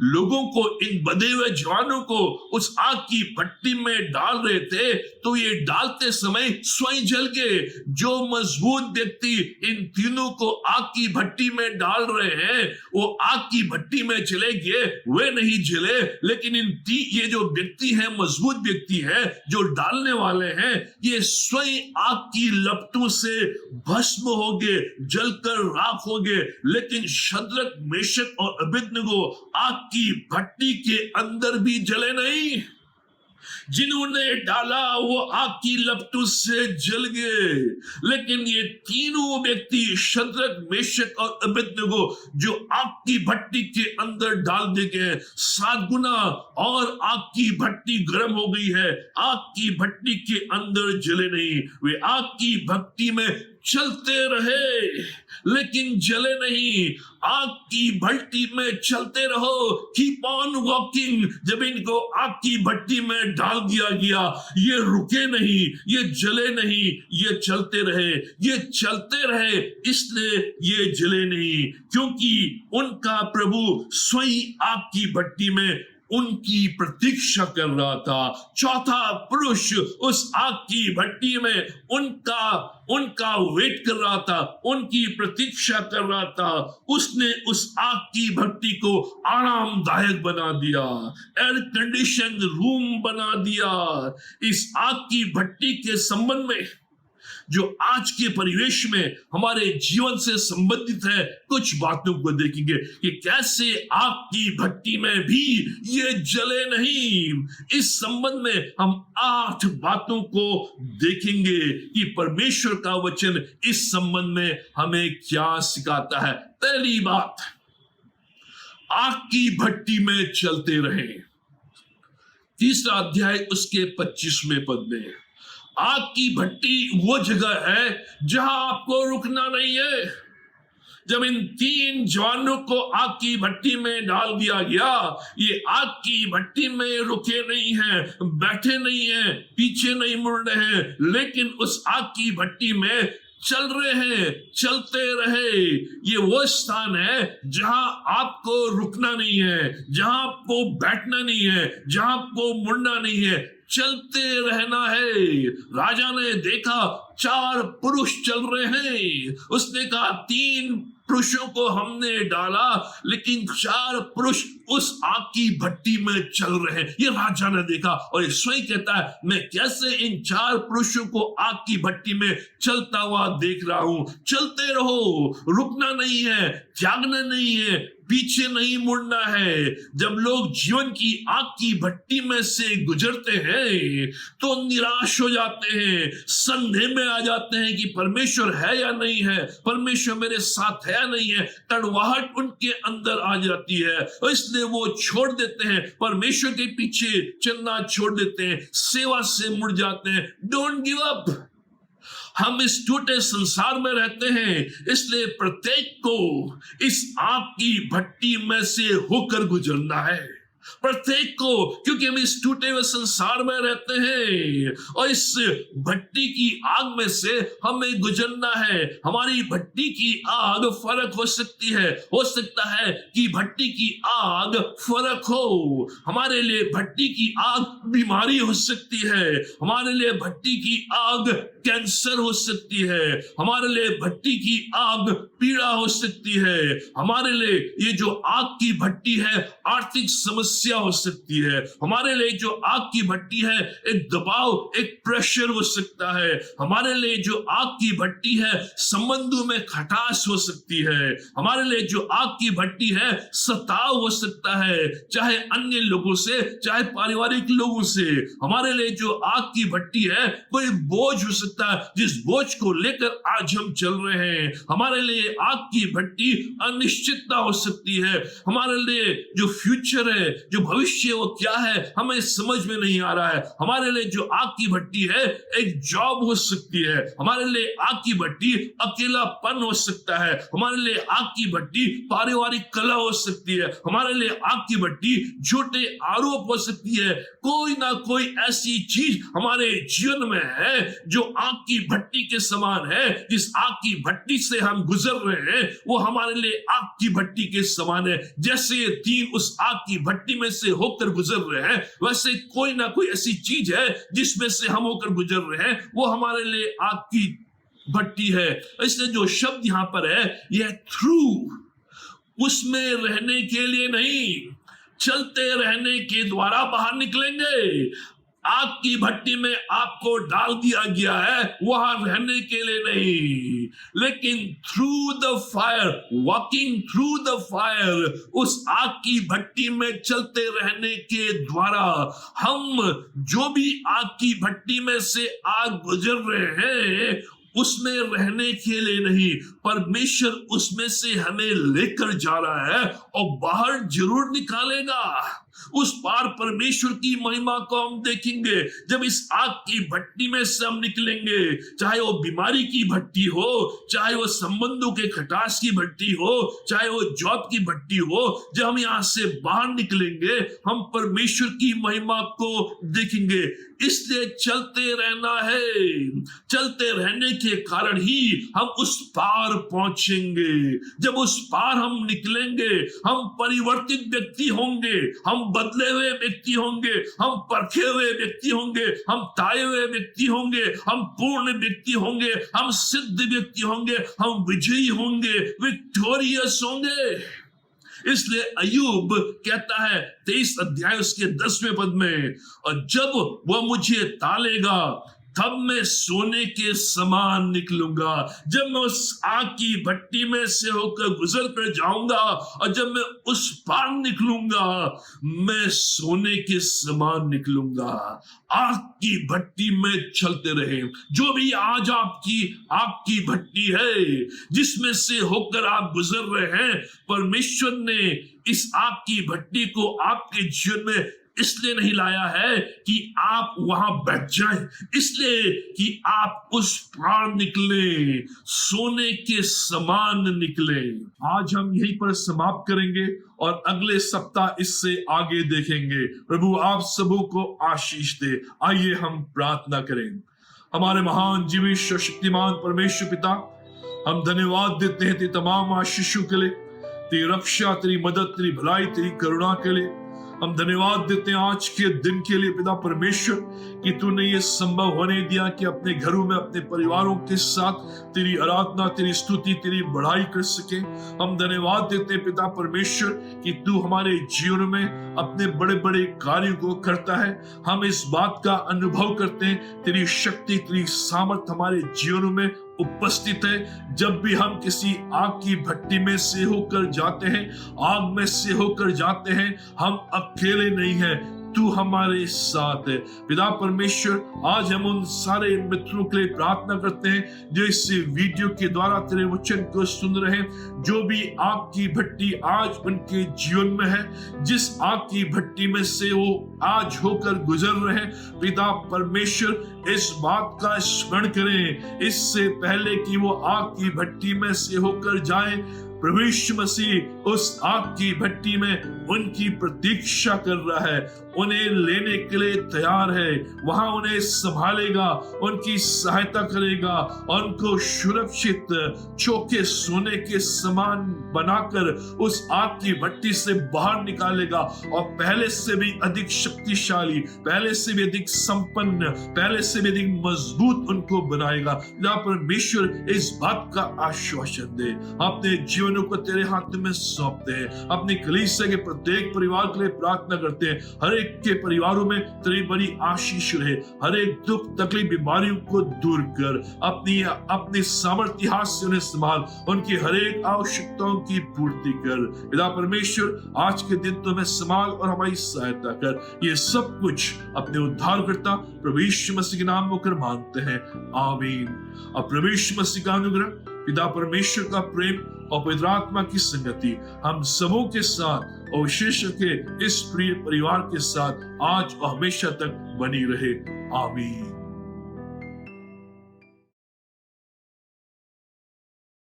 लोगों को, इन बंधे हुए जवानों को उस आग की भट्टी में डाल रहे थे, तो ये डालते समय स्वयं जल गए। जो मजबूत व्यक्ति इन तीनों को आग की भट्टी में डाल रहे हैं, वो आग की भट्टी में चले गए, वे नहीं जले। लेकिन ये जो व्यक्ति है, मजबूत व्यक्ति है, जो डालने वाले हैं, ये स्वयं आग की लपटों से भस्म हो गए, जलकर राख हो गए। लेकिन शद्रक, मेशक और अबेदनगो आग की भट्टी के अंदर भी जले नहीं। जिन्होंने डाला वो आग की लपटों से जल गए। लेकिन ये तीनों व्यक्ति, शद्रक, मेशक और अबेदनगो, जो आग की भट्टी के अंदर डाल दिए गए, 7 गुना और आग की भट्टी गर्म हो गई है, आग की भट्टी के अंदर जले नहीं। वे आग की भट्टी में चलते रहे लेकिन जले नहीं। आग की भट्टी में चलते रहो, कीप ऑन वॉकिंग। जब इनको आग की भट्टी में डाल दिया गया, ये रुके नहीं, ये जले नहीं, ये चलते रहे, इसलिए ये जले नहीं, क्योंकि उनका प्रभु स्वयं आग की भट्टी में उनकी प्रतीक्षा कर रहा था। चौथा पुरुष उस आग की भट्टी में उनका वेट कर रहा था, उनकी प्रतीक्षा कर रहा था। उसने उस आग की भट्टी को आरामदायक बना दिया, एयर कंडीशन रूम बना दिया। इस आग की भट्टी के संबंध में, जो आज के परिवेश में हमारे जीवन से संबंधित है, कुछ बातों को देखेंगे कि कैसे आग की भट्टी में भी ये जले नहीं। इस संबंध में हम 8 बातों को देखेंगे कि परमेश्वर का वचन इस संबंध में हमें क्या सिखाता है। पहली बात, आग की भट्टी में चलते रहे। 3रा अध्याय उसके 25वें पद में, आग की भट्टी वो जगह है जहां आपको रुकना नहीं है। जब इन 3 जवानों को आग की भट्टी में डाल दिया गया, ये आग की भट्टी में रुके नहीं हैं, बैठे नहीं हैं, पीछे नहीं मुड़ रहे हैं, लेकिन उस आग की भट्टी में चल रहे हैं, चलते रहे। ये वो स्थान है जहां आपको रुकना नहीं है, जहां आपको बैठना नहीं है, जहां आपको मुड़ना नहीं है, चलते रहना है। राजा ने देखा 4 पुरुष चल रहे हैं। उसने कहा 3 पुरुषों को हमने डाला, लेकिन 4 पुरुष उस आग की भट्टी में चल रहे हैं। ये राजा ने देखा और ये स्वयं कहता है, मैं कैसे इन 4 पुरुषों को आग की भट्टी में चलता हुआ देख रहा हूं। चलते रहो, रुकना नहीं है, त्यागना नहीं है, पीछे नहीं मुड़ना है। जब लोग जीवन की आग की भट्टी में से गुजरते हैं तो निराश हो जाते हैं, संदेह में आ जाते हैं कि परमेश्वर है या नहीं है, परमेश्वर मेरे साथ है या नहीं है। कड़वाहट उनके अंदर आ जाती है और इसलिए वो छोड़ देते हैं, परमेश्वर के पीछे चलना छोड़ देते हैं, सेवा से मुड़ जाते हैं। Don't give up. हम इस टूटे संसार में रहते हैं, इसलिए प्रत्येक को इस आग की भट्टी में से होकर गुजरना है। प्रत्येक को, क्योंकि हम इस टूटे हुए संसार में रहते हैं और इस भट्टी की आग में से हमें गुजरना है। हमारी भट्टी की आग फर्क हो सकती है, हो सकता है कि भट्टी की आग फर्क हो। हमारे लिए भट्टी की आग बीमारी हो सकती है, हमारे लिए भट्टी की आग कैंसर हो सकती है, हमारे लिए भट्टी की आग पीड़ा हो सकती है, हमारे लिए ये जो आग की भट्टी है आर्थिक समस्या हो सकती है, हमारे लिए जो आग की भट्टी है एक दबाव, एक प्रेशर हो सकता है, हमारे लिए जो आग की भट्टी है संबंधों में खटास हो सकती है, हमारे लिए जो आग की भट्टी है सताव हो सकता है, चाहे अन्य लोगों से चाहे पारिवारिक लोगों से। हमारे लिए जो आग की भट्टी है कोई बोझ हो सकता है जिस बोझ को लेकर आज हम चल रहे हैं। हमारे लिए आग की भट्टी अनिश्चितता हो सकती है, हमारे लिए जो फ्यूचर है, जो भविष्य वो क्या है हमें समझ में नहीं आ रहा है। हमारे लिए जो आग की भट्टी है एक जॉब हो सकती है, हमारे लिए आग की भट्टी अकेलापन हो सकता है, हमारे लिए आग की भट्टी पारिवारिक कलह हो सकती है, हमारे लिए आग की भट्टी झूठे आरोप हो सकती है। कोई ना कोई ऐसी चीज हमारे जीवन में है जो आग की भट्टी के समान है। जिस आग की भट्टी से हम गुजर रहे हैं वो हमारे लिए आग की भट्टी के समान है। जैसे ये तीन उस आग की भट्टी में से होकर गुजर रहे हैं, वैसे कोई ना कोई ऐसी चीज है जिसमें से हम होकर गुजर रहे हैं, वो हमारे लिए आग की भट्टी है। इसलिए जो शब्द यहां पर है यह थ्रू, उसमें रहने के लिए नहीं, चलते रहने के द्वारा बाहर निकलेंगे। आग की भट्टी में आपको डाल दिया गया है वहां रहने के लिए नहीं, लेकिन through the fire, walking through the fire, उस आग की भट्टी में चलते रहने के द्वारा हम जो भी आग की भट्टी में से आग गुजर रहे हैं उसमें रहने के लिए नहीं, परमेश्वर उसमें से हमें लेकर जा रहा है और बाहर जरूर निकालेगा। उस पार परमेश्वर की महिमा को हम देखेंगे जब इस आग की भट्टी में से हम निकलेंगे। चाहे वो बीमारी की भट्टी हो, चाहे वो संबंधों के खटास की भट्टी हो, चाहे वो जॉब की भट्टी हो, जब हम यहां से बाहर निकलेंगे हम परमेश्वर की महिमा को देखेंगे। इसलिए चलते रहना है, चलते रहने के कारण ही हम उस पार पहुंचेंगे। जब उस पार हम निकलेंगे हम परिवर्तित व्यक्ति होंगे, हम बदले हुए व्यक्ति होंगे, हम परखे हुए व्यक्ति होंगे, हम ताए हुए व्यक्ति होंगे, हम पूर्ण व्यक्ति होंगे, हम सिद्ध व्यक्ति होंगे, हम विजयी होंगे, विक्टोरियस होंगे। इसलिए अय्यूब कहता है 23 अध्याय उसके 10वें पद में, और जब वह मुझे तालेगा तब मैं सोने के समान निकलूंगा। जब मैं उस आग की भट्टी में से होकर गुजर कर जाऊंगा और जब मैं उस पार निकलूंगा मैं सोने के समान निकलूंगा। आग की भट्टी में चलते रहे। जो भी आज आपकी आग की भट्टी है जिसमें से होकर आप गुजर रहे हैं, परमेश्वर ने इस आग की भट्टी को आपके जीवन में इसलिए नहीं लाया है कि आप वहां बैठ जाएं, इसलिए कि आप उस पार निकले, सोने के समान निकले। आज हम यहीं पर समाप्त करेंगे और अगले सप्ताह इससे आगे देखेंगे। प्रभु आप सबों को आशीष दे। आइए हम प्रार्थना करें। हमारे महान जीवित शक्तिमान परमेश्वर पिता, हम धन्यवाद देते हैं तेरी तमाम आशीषों के लिए, तेरी रक्षा, तेरी मदद, तेरी भलाई, तेरी करुणा के लिए। हम धन्यवाद देते हैं आज के दिन के लिए पिता परमेश्वर कि तूने ये संभव होने दिया कि अपने घरों में अपने परिवारों के साथ तेरी आराधना, तेरी स्तुति, तेरी बढ़ाई कर सके। हम धन्यवाद देते हैं पिता परमेश्वर कि तू हमारे जीवन में अपने बड़े बड़े कार्यों को करता है। हम इस बात का अनुभव करते हैं तेरी शक्ति, तेरी सामर्थ हमारे जीवन में उपस्थित है। जब भी हम किसी आग की भट्टी में से होकर जाते हैं, आग में से होकर जाते हैं, हम अकेले नहीं हैं, तू हमारे साथ है। पिता परमेश्वर आज हम उन सारे मित्रों के लिए प्रार्थना करते हैं जो इस वीडियो के द्वारा तेरे वचन को सुन रहे हैं। जो भी आग की भट्टी आज उनके जीवन में है, जिस आग की भट्टी में से वो आज होकर गुजर रहे हैं, पिता परमेश्वर इस बात का स्मरण करें इससे पहले कि वो आग की भट्टी में से होकर जाएं। प्रभु यीशु मसीह उस आग की भट्टी में उनकी प्रतीक्षा कर रहा है, उन्हें लेने के लिए तैयार है। वहां उन्हें संभालेगा, उनकी सहायता करेगा और उनको सुरक्षित चौके सोने के समान बनाकर उस आग की भट्टी से बाहर निकालेगा और पहले से भी अधिक शक्तिशाली, पहले से भी अधिक संपन्न, पहले से भी अधिक मजबूत उनको बनाएगा। पिता परमेश्वर इस बात का आश्वासन दे। अपने जीवनों को तेरे हाथ में सौंपते हैं, अपनी कलीसिया के प्रत्येक परिवार के लिए प्रार्थना करते हैं। हर एक के परिवारों में तेरी बड़ी आशीष रहे, हर एक दुख तकलीफ बीमारियों को दूर कर, अपनी सामर्थ्य हाथ से उन्हें संभाल, उनकी हर एक आवश्यकताओं की पूर्ति कर। पिता परमेश्वर आज के दिन तो हमें संभाल और हमारी सहायता कर। ये सब कुछ अपने उद्धारकर्ता प्रभु यीशु मसीह के नाम होकर मांगते हैं, आमीन। और प्रभु यीशु मसीह का अनुग्रह, पिता परमेश्वर का प्रेम और पवित्र आत्मा की संगति हम सबों के साथ और विशेष के इस प्रिय परिवार के साथ आज और हमेशा तक बनी रहे, आमीन।